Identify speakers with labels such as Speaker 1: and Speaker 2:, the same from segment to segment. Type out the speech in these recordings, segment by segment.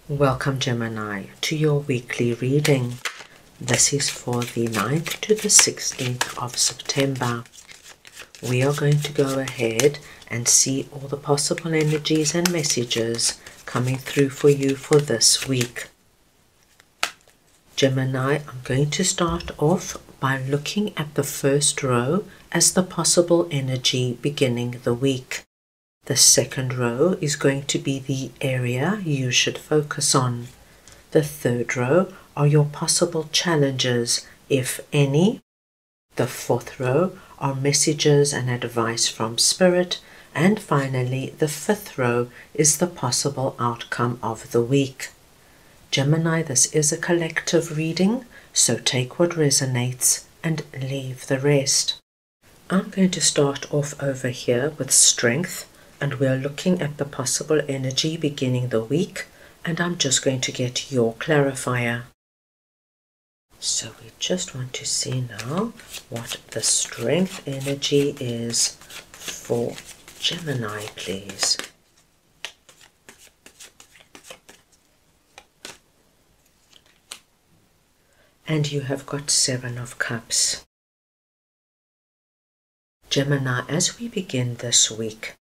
Speaker 1: Welcome, Gemini, to your weekly reading. This is for the 9th to the 16th of September. We are going to go ahead and see all the possible energies and messages coming through for you for this week. Gemini, I'm going to start off by looking at the first row as the possible energy beginning the week. The second row is going to be the area you should focus on. The third row are your possible challenges, if any. The fourth row are messages and advice from Spirit. And finally, the fifth row is the possible outcome of the week. Gemini, this is a collective reading, so take what resonates and leave the rest. I'm going to start off over here with strength. And we're looking at the possible energy beginning the week, and I'm just going to get your clarifier. So we just want to see now what the strength energy is for Gemini, please. And you have got 7 of Cups. Gemini, as we begin this week,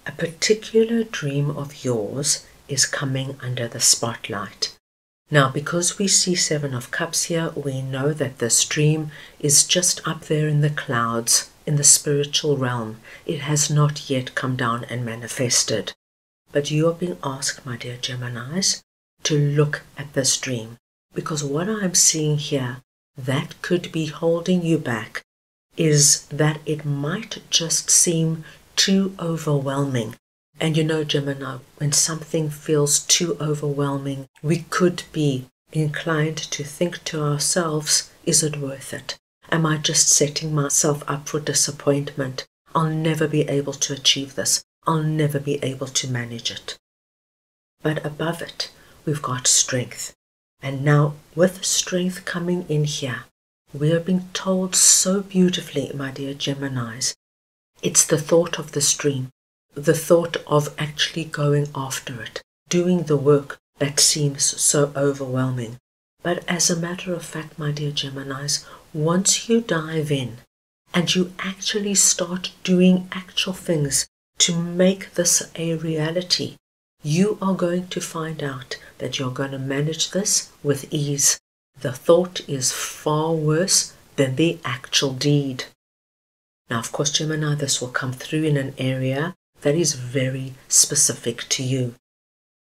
Speaker 1: a particular dream of yours is coming under the spotlight. Now, because we see 7 of Cups here, we know that this dream is just up there in the clouds, in the spiritual realm. It has not yet come down and manifested. But you are being asked, my dear Geminis, to look at this dream. Because what I'm seeing here that could be holding you back is that it might just seem too overwhelming. And you know, Gemini, when something feels too overwhelming, we could be inclined to think to ourselves, is it worth it? Am I just setting myself up for disappointment? I'll never be able to achieve this. I'll never be able to manage it. But above it, we've got strength. And now, with strength coming in here, we are being told so beautifully, my dear Geminis, it's the thought of this dream, the thought of actually going after it, doing the work that seems so overwhelming. But as a matter of fact, my dear Geminis, once you dive in and you actually start doing actual things to make this a reality, you are going to find out that you're going to manage this with ease. The thought is far worse than the actual deed. Now, of course, Gemini, this will come through in an area that is very specific to you.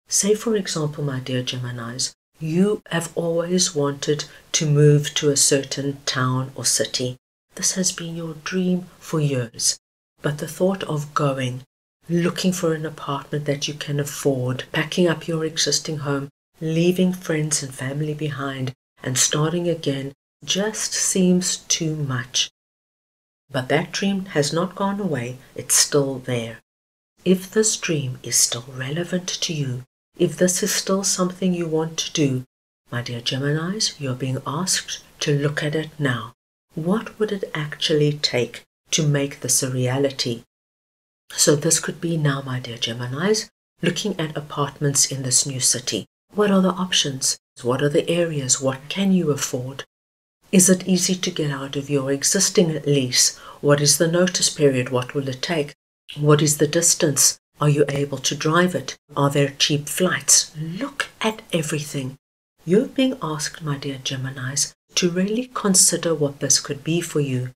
Speaker 1: Say, for example, my dear Geminis, you have always wanted to move to a certain town or city. This has been your dream for years. But the thought of going, looking for an apartment that you can afford, packing up your existing home, leaving friends and family behind, and starting again just seems too much. But that dream has not gone away, it's still there. If this dream is still relevant to you, if this is still something you want to do, my dear Geminis, you're being asked to look at it now. What would it actually take to make this a reality? So this could be now, my dear Geminis, looking at apartments in this new city. What are the options? What are the areas? What can you afford? Is it easy to get out of your existing lease? What is the notice period? What will it take? What is the distance? Are you able to drive it? Are there cheap flights? Look at everything. You're being asked, my dear Geminis, to really consider what this could be for you.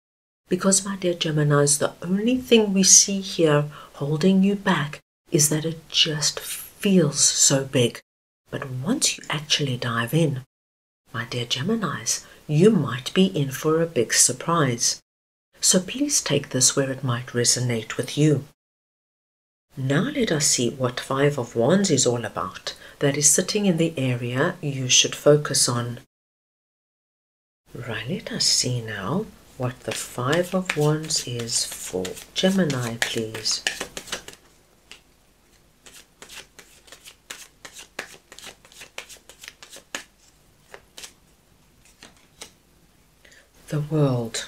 Speaker 1: Because, my dear Geminis, the only thing we see here holding you back is that it just feels so big. But once you actually dive in, my dear Geminis, you might be in for a big surprise. So please take this where it might resonate with you. Now let us see what 5 of Wands is all about. That is sitting in the area you should focus on. Right, let us see now what the 5 of Wands is for Gemini, please. The World.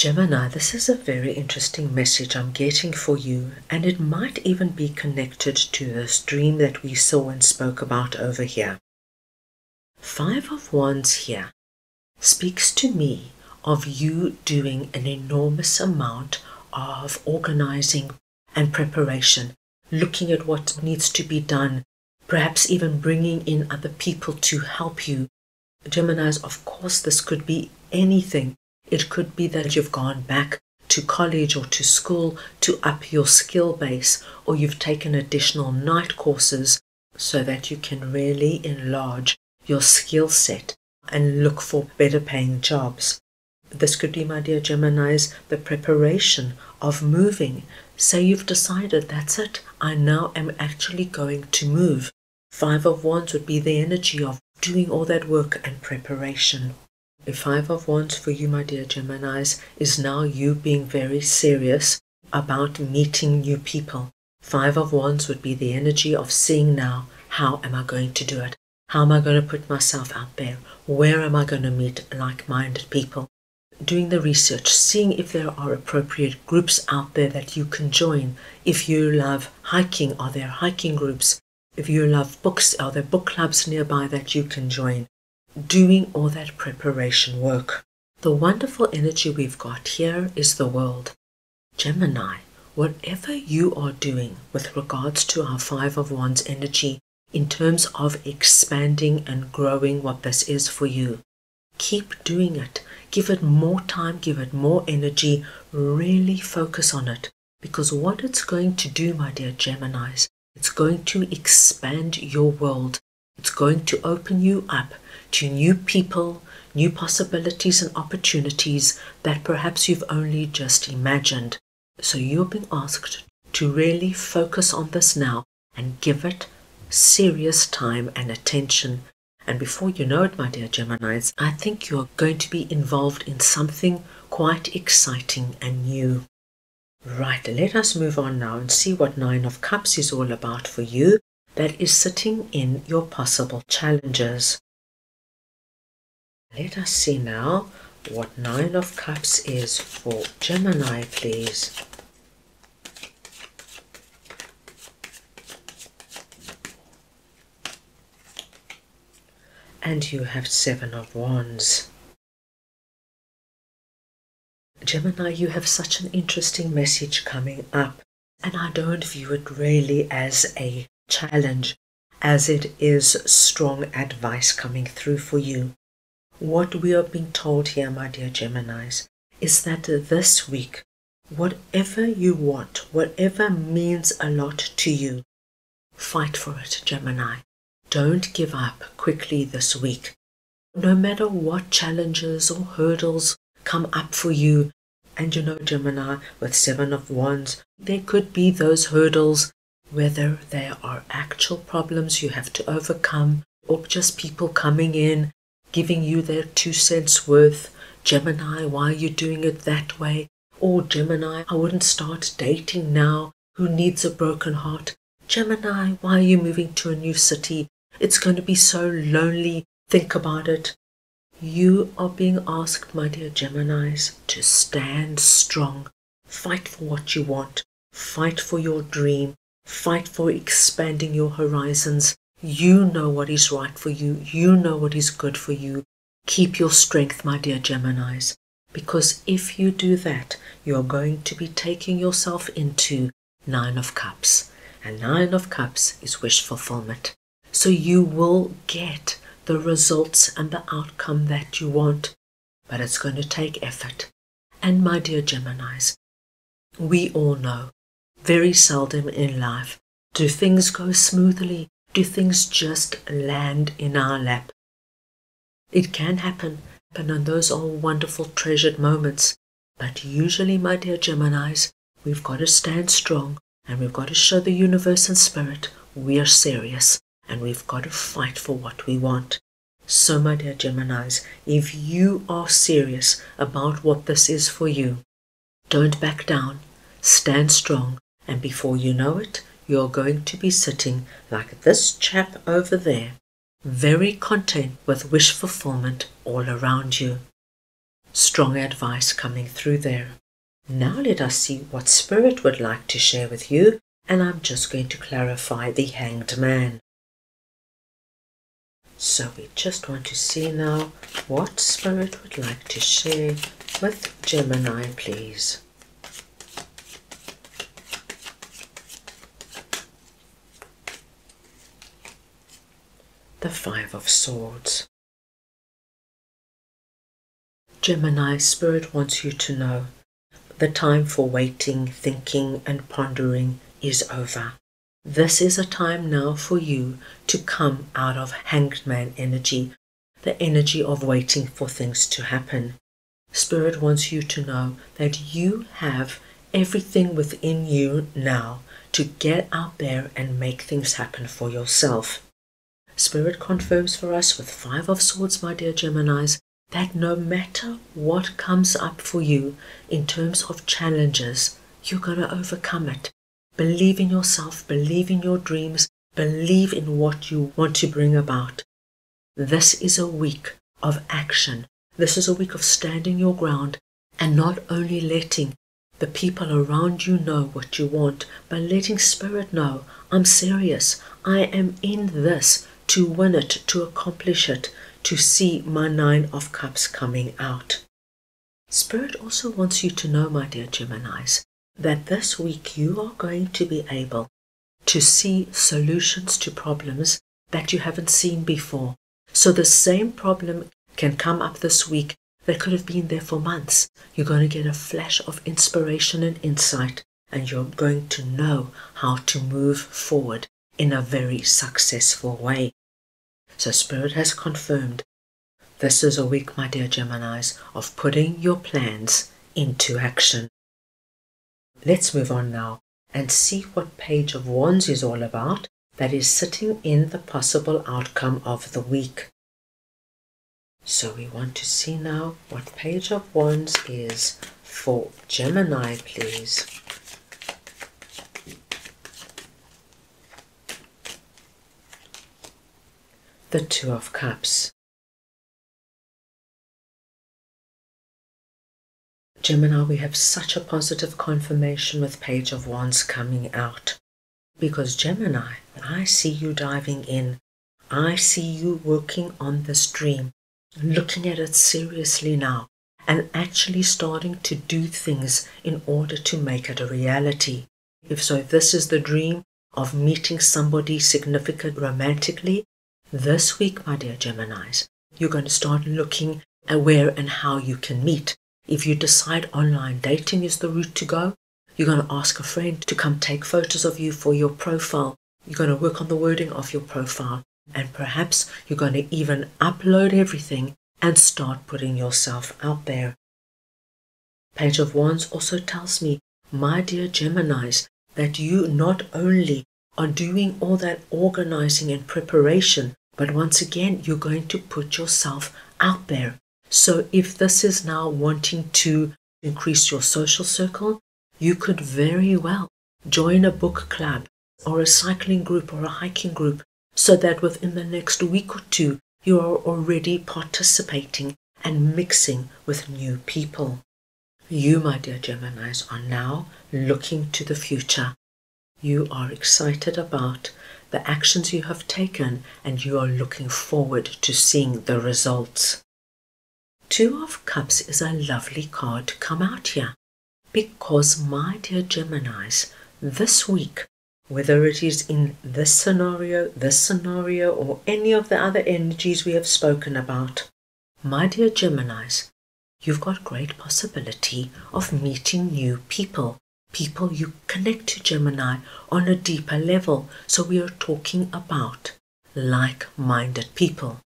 Speaker 1: Gemini, this is a very interesting message I'm getting for you, and it might even be connected to this dream that we saw and spoke about over here. Five of Wands here speaks to me of you doing an enormous amount of organizing and preparation, looking at what needs to be done, perhaps even bringing in other people to help you. Geminis, of course, this could be anything. It could be that you've gone back to college or to school to up your skill base, or you've taken additional night courses so that you can really enlarge your skill set and look for better paying jobs. This could be, my dear Geminis, the preparation of moving. Say you've decided, that's it, I now am actually going to move. Five of Wands would be the energy of doing all that work and preparation. The Five of Wands for you, my dear Geminis, is now you being very serious about meeting new people. Five of Wands would be the energy of seeing now, how am I going to do it? How am I going to put myself out there? Where am I going to meet like-minded people? Doing the research, seeing if there are appropriate groups out there that you can join. If you love hiking, are there hiking groups? If you love books, are there book clubs nearby that you can join? Doing all that preparation work. The wonderful energy we've got here is the world. Gemini, whatever you are doing with regards to our Five of Wands energy in terms of expanding and growing what this is for you, keep doing it. Give it more time, give it more energy, really focus on it. Because what it's going to do, my dear Geminis, it's going to expand your world. It's going to open you up to new people, new possibilities and opportunities that perhaps you've only just imagined. So you're being asked to really focus on this now and give it serious time and attention. And before you know it, my dear Geminis, I think you're going to be involved in something quite exciting and new. Right, let us move on now and see what Nine of Cups is all about for you that is sitting in your possible challenges. Let us see now what Nine of Cups is for Gemini, please. And you have Seven of Wands. Gemini, you have such an interesting message coming up, and I don't view it really as a challenge, as it is strong advice coming through for you. What we are being told here, my dear Geminis, is that this week, whatever you want, whatever means a lot to you, fight for it, Gemini. Don't give up quickly this week. No matter what challenges or hurdles come up for you, and you know, Gemini, with Seven of Wands, there could be those hurdles, whether they are actual problems you have to overcome, or just people coming in, giving you their 2 cents worth. Gemini, why are you doing it that way? Or Gemini, I wouldn't start dating now. Who needs a broken heart? Gemini, why are you moving to a new city? It's going to be so lonely. Think about it. You are being asked, my dear Geminis, to stand strong. Fight for what you want. Fight for your dream. Fight for expanding your horizons. You know what is right for you. You know what is good for you. Keep your strength, my dear Geminis, because if you do that, you're going to be taking yourself into Nine of Cups. And Nine of Cups is wish fulfillment. So you will get the results and the outcome that you want, but it's going to take effort. And my dear Geminis, we all know, very seldom in life do things go smoothly, do things just land in our lap. It can happen, and those are wonderful treasured moments. But usually, my dear Geminis, we've got to stand strong, and we've got to show the universe and spirit we are serious, and we've got to fight for what we want. So, my dear Geminis, if you are serious about what this is for you, don't back down, stand strong, and before you know it, you're going to be sitting like this chap over there, very content with wish fulfillment all around you. strong advice coming through there. Now let us see what Spirit would like to share with you, and I'm just going to clarify the Hanged Man. So we just want to see now what Spirit would like to share with Gemini, please. The Five of Swords. Gemini, Spirit wants you to know the time for waiting, thinking and pondering is over. This is a time now for you to come out of Hanged Man energy, the energy of waiting for things to happen. Spirit wants you to know that you have everything within you now to get out there and make things happen for yourself. Spirit confirms for us with Five of Swords, my dear Geminis, that no matter what comes up for you in terms of challenges, you're going to overcome it. Believe in yourself, believe in your dreams, believe in what you want to bring about. This is a week of action. This is a week of standing your ground and not only letting the people around you know what you want, but letting Spirit know, I'm serious. I am in this to win it, to accomplish it, to see my Nine of Cups coming out. Spirit also wants you to know, my dear Geminis, that this week you are going to be able to see solutions to problems that you haven't seen before. So the same problem can come up this week that could have been there for months. You're going to get a flash of inspiration and insight, and you're going to know how to move forward in a very successful way. So Spirit has confirmed this is a week, my dear Geminis, of putting your plans into action. Let's move on now and see what Page of Wands is all about that is sitting in the possible outcome of the week. So we want to see now what Page of Wands is for Gemini, please. The Two of Cups. Gemini, we have such a positive confirmation with Page of Wands coming out. Because Gemini, I see you diving in. I see you working on this dream, looking at it seriously now, and actually starting to do things in order to make it a reality. If so, this is the dream of meeting somebody significant romantically. This week, my dear Geminis, you're going to start looking at where and how you can meet. If you decide online dating is the route to go, you're going to ask a friend to come take photos of you for your profile. You're going to work on the wording of your profile. And perhaps you're going to even upload everything and start putting yourself out there. Page of Wands also tells me, my dear Geminis, that you not only are doing all that organizing and preparation, but once again, you're going to put yourself out there. So if this is now wanting to increase your social circle, you could very well join a book club or a cycling group or a hiking group, so that within the next week or two, you are already participating and mixing with new people. You, my dear Geminis, are now looking to the future. You are excited about the actions you have taken, and you are looking forward to seeing the results. Two of Cups is a lovely card to come out here, because, my dear Geminis, this week, whether it is in this scenario, or any of the other energies we have spoken about, my dear Geminis, you've got great possibility of meeting new people. People you connect to, Gemini, on a deeper level. So we are talking about like-minded people.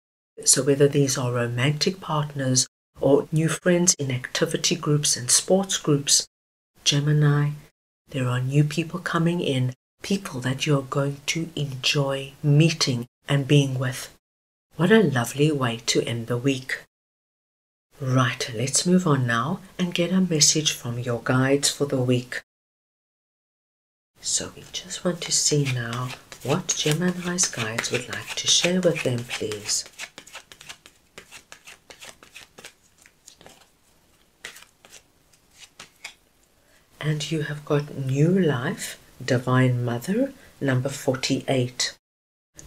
Speaker 1: So whether these are romantic partners or new friends in activity groups and sports groups, Gemini, there are new people coming in, people that you're going to enjoy meeting and being with. What a lovely way to end the week. Right, let's move on now and get a message from your guides for the week. So we just want to see now what Gemini's guides would like to share with them, please. And you have got New Life, Divine Mother, number 48.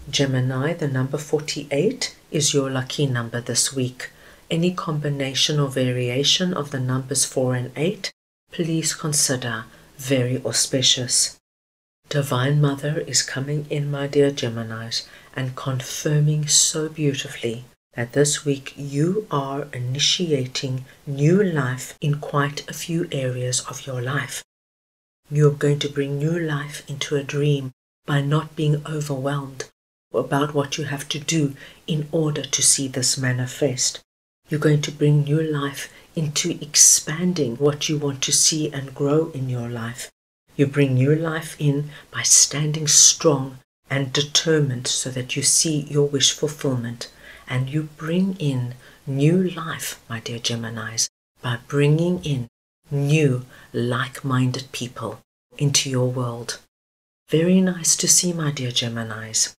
Speaker 1: Gemini, the number 48 is your lucky number this week. Any combination or variation of the numbers 4 and 8, please consider very auspicious. Divine Mother is coming in, my dear Geminis, and confirming so beautifully that this week you are initiating new life in quite a few areas of your life. You're going to bring new life into a dream by not being overwhelmed about what you have to do in order to see this manifest. You're going to bring new life into expanding what you want to see and grow in your life. You bring new life in by standing strong and determined so that you see your wish fulfillment. And you bring in new life, my dear Geminis, by bringing in new like-minded people into your world. Very nice to see, my dear Geminis.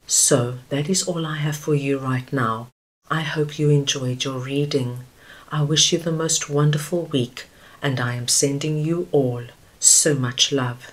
Speaker 1: So that is all I have for you right now. I hope you enjoyed your reading. I wish you the most wonderful week, and I am sending you all so much love.